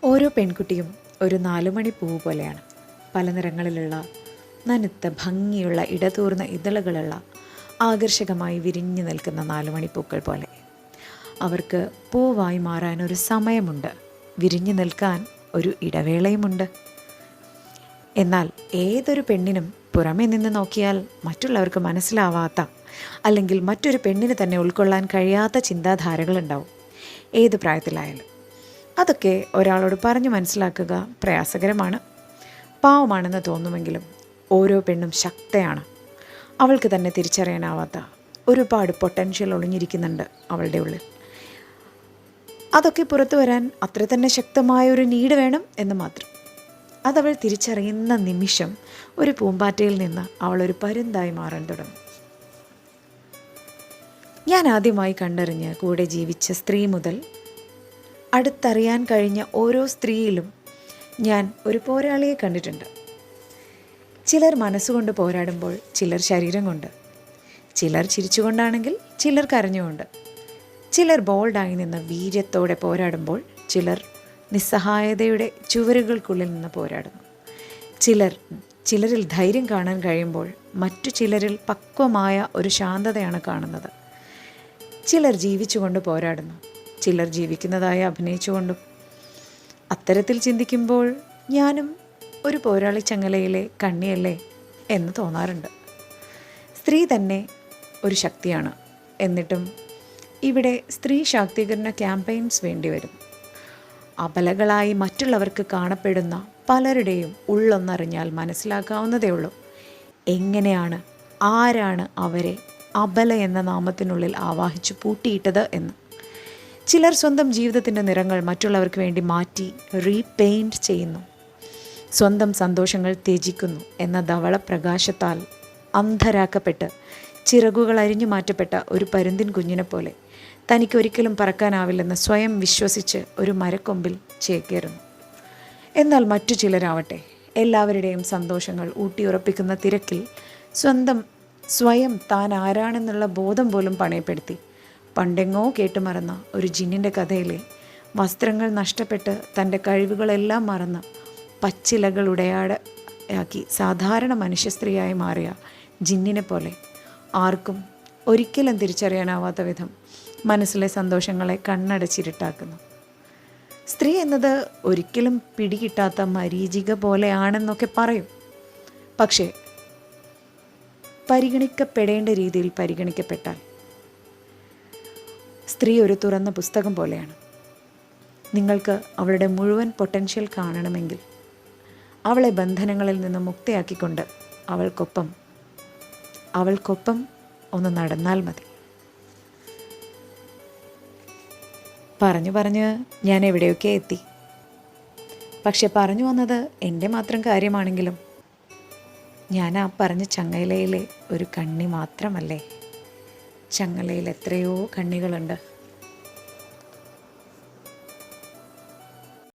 ഓരോ പെൺകുട്ടിയും ഒരു 4 മണി പൂവ് പോലെയാണ്. പല നിറങ്ങളിലുള്ള നനുത്ത ഭംഗിയുള്ള ഇടതൂർന്ന ഇതളുകളുള്ള ആകർഷകമായി വിരിഞ്ഞു നിൽക്കുന്ന 4 മണിപ്പൂക്കൾ പോലെ. അവർക്ക് പൂവായി മാറാൻ ഒരു സമയമുണ്ട്, വിരിഞ്ഞു നിൽക്കാൻ ഒരു ഇടവേളയുമുണ്ട്. എന്നാൽ ഏതൊരു പെണ്ണിനും പുറമേ നിന്ന് നോക്കിയാൽ മറ്റുള്ളവർക്ക് മനസ്സിലാവാത്ത, അല്ലെങ്കിൽ മറ്റൊരു പെണ്ണിന് തന്നെ ഉൾക്കൊള്ളാൻ കഴിയാത്ത ചിന്താധാരകളുണ്ടാവും, ഏത് പ്രായത്തിലായാലും. അതൊക്കെ ഒരാളോട് പറഞ്ഞു മനസ്സിലാക്കുക പ്രയാസകരമാണ്. പാവമാണെന്ന് തോന്നുമെങ്കിലും ഓരോ പെണ്ണും ശക്തയാണ്. അവൾക്ക് തന്നെ തിരിച്ചറിയാനാവാത്ത ഒരുപാട് പൊട്ടൻഷ്യൽ ഒളിഞ്ഞിരിക്കുന്നുണ്ട് അവളുടെ ഉള്ളിൽ. അതൊക്കെ പുറത്തു വരാൻ അത്ര തന്നെ ശക്തമായ ഒരു നീഡ് വേണം എന്ന് മാത്രം. അതവൾ തിരിച്ചറിയുന്ന നിമിഷം ഒരു പൂമ്പാറ്റയിൽ നിന്ന് അവളൊരു പരുന്തായി മാറാൻ തുടങ്ങും. ഞാൻ ആദ്യമായി കണ്ടറിഞ്ഞ് കൂടെ ജീവിച്ച സ്ത്രീ മുതൽ അടുത്തറിയാൻ കഴിഞ്ഞ ഓരോ സ്ത്രീയിലും ഞാൻ ഒരു പോരാളിയെ കണ്ടിട്ടുണ്ട്. ചിലർ മനസ്സുകൊണ്ട് പോരാടുമ്പോൾ ചിലർ ശരീരം കൊണ്ട്, ചിലർ ചിരിച്ചുകൊണ്ടാണെങ്കിൽ ചിലർ കരഞ്ഞുകൊണ്ട്, ചിലർ ബോൾഡായി നിന്ന് വീര്യത്തോടെ പോരാടുമ്പോൾ ചിലർ നിസ്സഹായതയുടെ ചുവരുകൾക്കുള്ളിൽ നിന്ന് പോരാടുന്നു. ചിലരിൽ ധൈര്യം കാണാൻ കഴിയുമ്പോൾ മറ്റു ചിലരിൽ പക്വമായ ഒരു ശാന്തതയാണ് കാണുന്നത്. ചിലർ ജീവിച്ചുകൊണ്ട് പോരാടുന്നു, ചിലർ ജീവിക്കുന്നതായി അഭിനയിച്ചുകൊണ്ടും. അത്തരത്തിൽ ചിന്തിക്കുമ്പോൾ ഞാനും ഒരു പോരാളി ചങ്ങലയിലെ കണ്ണിയല്ലേ എന്ന് തോന്നാറുണ്ട്. സ്ത്രീ തന്നെ ഒരു ശക്തിയാണ്. എന്നിട്ടും ഇവിടെ സ്ത്രീ ശാക്തീകരണ ക്യാമ്പയിൻസ് വേണ്ടിവരും. അബലകളായി മറ്റുള്ളവർക്ക് കാണപ്പെടുന്ന പലരുടെയും ഉള്ളൊന്നറിഞ്ഞാൽ മനസ്സിലാക്കാവുന്നതേ ഉള്ളൂ എങ്ങനെയാണ്, ആരാണ് അവരെ അബല എന്ന നാമത്തിനുള്ളിൽ ആവാഹിച്ചു പൂട്ടിയിട്ടത് എന്ന്. ചിലർ സ്വന്തം ജീവിതത്തിൻ്റെ നിറങ്ങൾ മറ്റുള്ളവർക്ക് വേണ്ടി മാറ്റി റീപെയിൻറ്റ് ചെയ്യുന്നു. സ്വന്തം സന്തോഷങ്ങൾ ത്യജിക്കുന്നു എന്ന ധവള പ്രകാശത്താൽ അന്ധരാക്കപ്പെട്ട് ചിറകുകൾ അരിഞ്ഞു മാറ്റപ്പെട്ട ഒരു പരുന്തിൻ കുഞ്ഞിനെ പോലെ തനിക്കൊരിക്കലും പറക്കാനാവില്ലെന്ന് സ്വയം വിശ്വസിച്ച് ഒരു മരക്കൊമ്പിൽ ചേക്കേറുന്നു. എന്നാൽ മറ്റു ചിലരാവട്ടെ എല്ലാവരുടെയും സന്തോഷങ്ങൾ ഊട്ടിയുറപ്പിക്കുന്ന തിരക്കിൽ സ്വയം താൻ ആരാണെന്നുള്ള ബോധം പോലും പണയപ്പെടുത്തി പണ്ടെങ്ങോ കേട്ടുമറന്ന ഒരു ജിന്നിൻ്റെ കഥയിലെ വസ്ത്രങ്ങൾ നഷ്ടപ്പെട്ട് തൻ്റെ കഴിവുകളെല്ലാം മറന്ന് പച്ചിലകളുടെയാക്കി സാധാരണ മനുഷ്യ സ്ത്രീയായി മാറിയ ജിന്നിനെ പോലെ ആർക്കും ഒരിക്കലും തിരിച്ചറിയാനാവാത്ത വിധം മനസ്സിലെ സന്തോഷങ്ങളെ കണ്ണടച്ചിരുട്ടാക്കുന്നു. സ്ത്രീ എന്നത് ഒരിക്കലും പിടികിട്ടാത്ത മരീചിക പോലെയാണെന്നൊക്കെ പറയും. പക്ഷേ പരിഗണിക്കപ്പെടേണ്ട രീതിയിൽ പരിഗണിക്കപ്പെട്ടാൽ സ്ത്രീ ഒരു തുറന്ന പുസ്തകം പോലെയാണ്. നിങ്ങൾക്ക് അവളുടെ മുഴുവൻ പൊട്ടൻഷ്യൽ കാണണമെങ്കിൽ അവളെ ബന്ധനങ്ങളിൽ നിന്ന് മുക്തയാക്കിക്കൊണ്ട് അവൾക്കൊപ്പം ഒന്ന് നടന്നാൽ മതി. പറഞ്ഞ് ഞാൻ എവിടെയൊക്കെ എത്തി. പക്ഷെ പറഞ്ഞു വന്നത് എൻ്റെ മാത്രം കാര്യമാണെങ്കിലും ഞാൻ ആ പറഞ്ഞ ചങ്ങലയിലെ ഒരു കണ്ണി മാത്രമല്ലേ. ചങ്ങലയിൽ എത്രയോ കണ്ണികളുണ്ട്.